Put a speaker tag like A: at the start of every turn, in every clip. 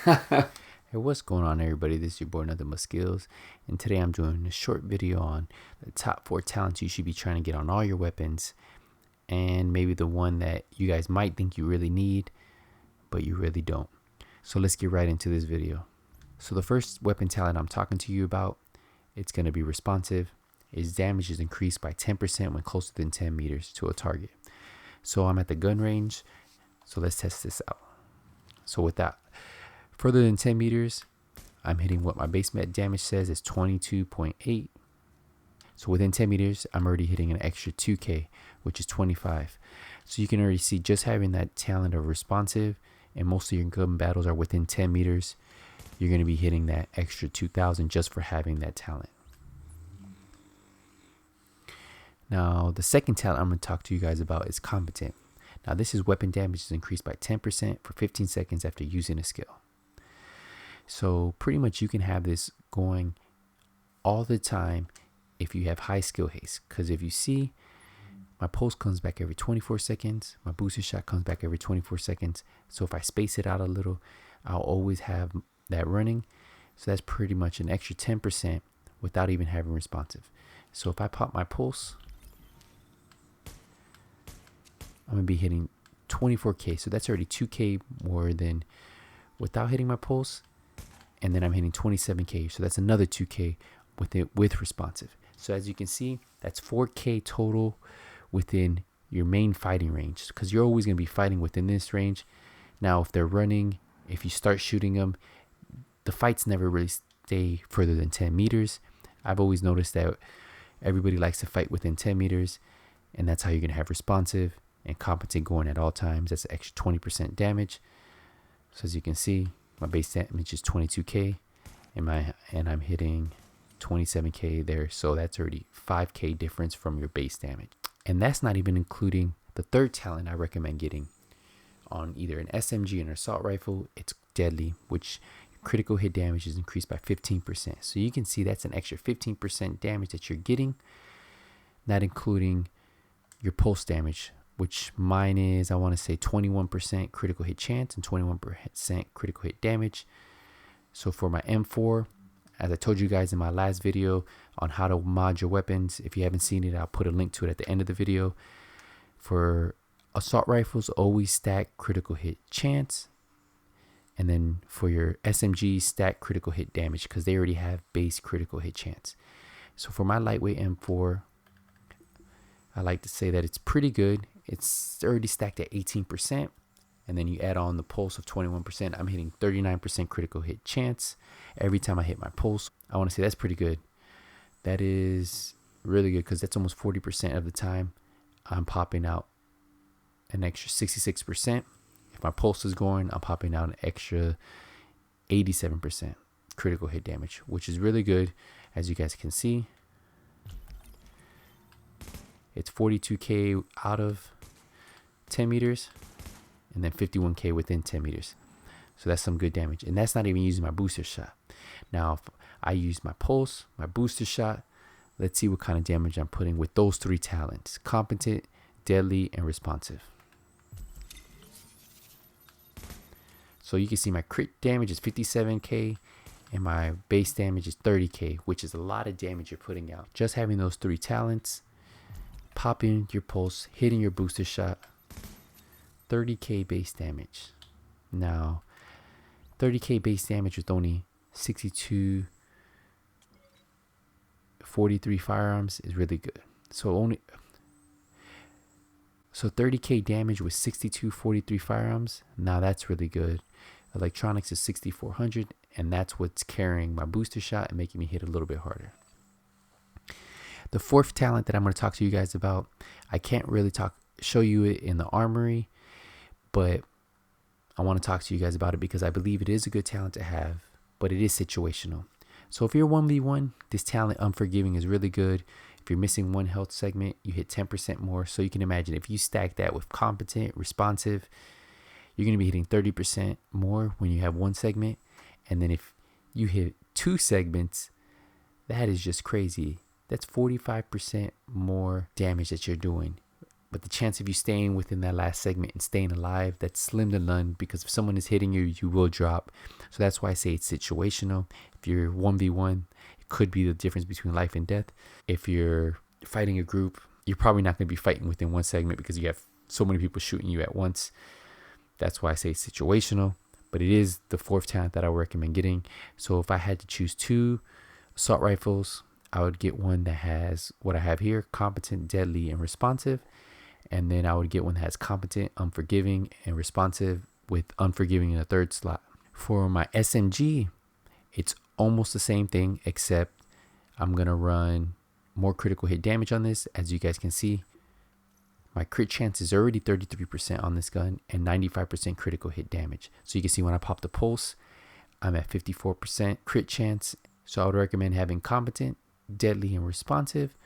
A: Hey, what's going on, everybody? This is your boy Nothing But Skills, and today I'm doing a short video on the top 4 talents you should be trying to get on all your weapons, and maybe the one that you guys might think you really need, but you really don't. So let's get right into this video. So the first weapon talent I'm talking to you about, it's going to be responsive. Its damage is increased by 10% when closer than 10 meters to a target. So I'm at the gun range, so let's test this out. So with that, further than 10 meters, I'm hitting what my base met damage says is 22.8. So within 10 meters, I'm already hitting an extra 2K, which is 25. So you can already see just having that talent of responsive, and most of your gun battles are within 10 meters, you're going to be hitting that extra 2,000 just for having that talent. Now, the second talent I'm going to talk to you guys about is competent. Now, this is weapon damage is increased by 10% for 15 seconds after using a skill. So pretty much you can have this going all the time if you have high skill haste. Because if you see, my pulse comes back every 24 seconds. My booster shot comes back every 24 seconds. So if I space it out a little, I'll always have that running. So that's pretty much an extra 10% without even having responsive. So if I pop my pulse, I'm going to be hitting 24K. So that's already 2K more than without hitting my pulse. And then I'm hitting 27K. So that's another 2K with responsive. So as you can see, that's 4K total within your main fighting range, because you're always going to be fighting within this range. Now, if they're running, if you start shooting them, the fights never really stay further than 10 meters. I've always noticed that everybody likes to fight within 10 meters, and that's how you're going to have responsive and competent going at all times. That's an extra 20% damage. So as you can see, my base damage is 22K, and I'm hitting 27K there. So that's already 5K difference from your base damage. And that's not even including the third talent I recommend getting on either an SMG or an assault rifle. It's deadly, which critical hit damage is increased by 15%. So you can see that's an extra 15% damage that you're getting, not including your pulse damage, which mine is, I want to say 21% critical hit chance and 21% critical hit damage. So for my M4, as I told you guys in my last video on how to mod your weapons, if you haven't seen it, I'll put a link to it at the end of the video. For assault rifles, always stack critical hit chance. And then for your SMG, stack critical hit damage, because they already have base critical hit chance. So for my lightweight M4, I like to say that it's pretty good. It's already stacked at 18%. And then you add on the pulse of 21%. I'm hitting 39% critical hit chance every time I hit my pulse. I want to say that's pretty good. That is really good, because that's almost 40% of the time I'm popping out an extra 66%. If my pulse is going, I'm popping out an extra 87% critical hit damage, which is really good. As you guys can see, it's 42K out of 10 meters and then 51K within 10 meters. So that's some good damage. And that's not even using my booster shot. Now, if I use my pulse, my booster shot, let's see what kind of damage I'm putting with those 3 talents: competent, deadly, and responsive. So you can see my crit damage is 57K and my base damage is 30K, which is a lot of damage you're putting out. Just having those 3 talents, popping your pulse, hitting your booster shot, 30K base damage. Now, 30K base damage with only 6243 firearms is really good. So 30K damage with 6243 firearms. Now that's really good. Electronics is 6400, and that's what's carrying my booster shot and making me hit a little bit harder. The fourth talent that I'm going to talk to you guys about, I can't really show you it in the armory, but I want to talk to you guys about it because I believe it is a good talent to have, but it is situational. So if you're 1v1, this talent Unforgiving is really good. If you're missing one health segment, you hit 10% more. So you can imagine if you stack that with competent, responsive, you're going to be hitting 30% more when you have one segment. And then if you hit 2 segments, that is just crazy. That's 45% more damage that you're doing But the chance of you staying within that last segment and staying alive, that's slim to none, because if someone is hitting you, you will drop. So that's why I say it's situational. If you're 1v1, it could be the difference between life and death. If you're fighting a group, you're probably not going to be fighting within one segment because you have so many people shooting you at once. That's why I say situational. But it is the fourth talent that I would recommend getting. So if I had to choose 2 assault rifles, I would get one that has what I have here: competent, deadly, and responsive. And then I would get one that has competent, unforgiving, and responsive, with unforgiving in the third slot. For my SMG, it's almost the same thing, except I'm going to run more critical hit damage on this. As you guys can see, my crit chance is already 33% on this gun and 95% critical hit damage. So you can see when I pop the pulse, I'm at 54% crit chance. So I would recommend having competent, deadly, and responsive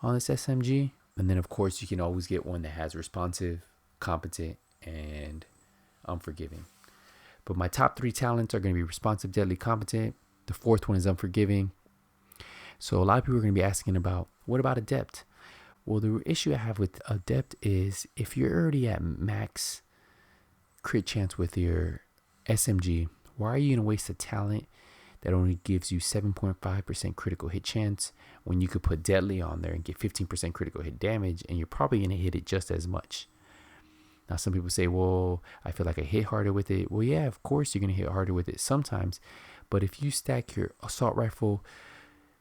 A: on this SMG. And then, of course, you can always get one that has responsive, competent, and unforgiving. But my top 3 talents are going to be responsive, deadly, competent. The fourth one is unforgiving. So a lot of people are going to be asking about, what about Adept? Well, the issue I have with Adept is if you're already at max crit chance with your SMG, why are you going to waste a talent that only gives you 7.5% critical hit chance when you could put deadly on there and get 15% critical hit damage, and you're probably going to hit it just as much? Now, some people say, well, I feel like I hit harder with it. Well, yeah, of course you're going to hit harder with it sometimes. But if you stack your assault rifle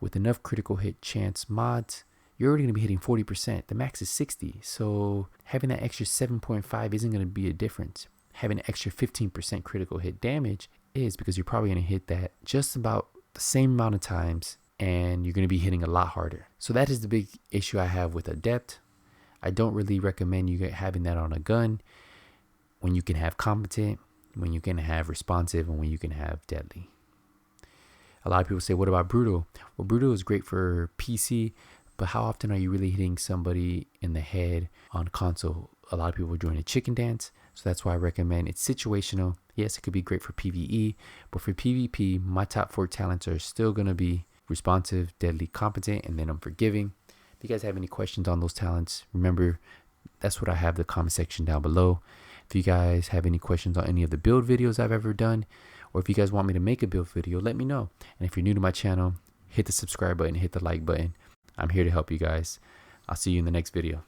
A: with enough critical hit chance mods, you're already going to be hitting 40%. The max is 60. So having that extra 7.5 isn't going to be a difference. Having an extra 15% critical hit damage is, because you're probably going to hit that just about the same amount of times, and you're going to be hitting a lot harder. So that is the big issue I have with Adept. I don't really recommend you having that on a gun when you can have competent, when you can have responsive, and when you can have deadly. A lot of people say, what about Brutal? Well, Brutal is great for PC, but how often are you really hitting somebody in the head on console? A lot of people are doing a chicken dance, so that's why I recommend it's situational. Yes, it could be great for PvE, but for PvP, my top 4 talents are still going to be responsive, deadly, competent, and then unforgiving. If you guys have any questions on those talents, remember, that's what I have in the comment section down below. If you guys have any questions on any of the build videos I've ever done, or if you guys want me to make a build video, let me know. And if you're new to my channel, hit the subscribe button, hit the like button. I'm here to help you guys. I'll see you in the next video.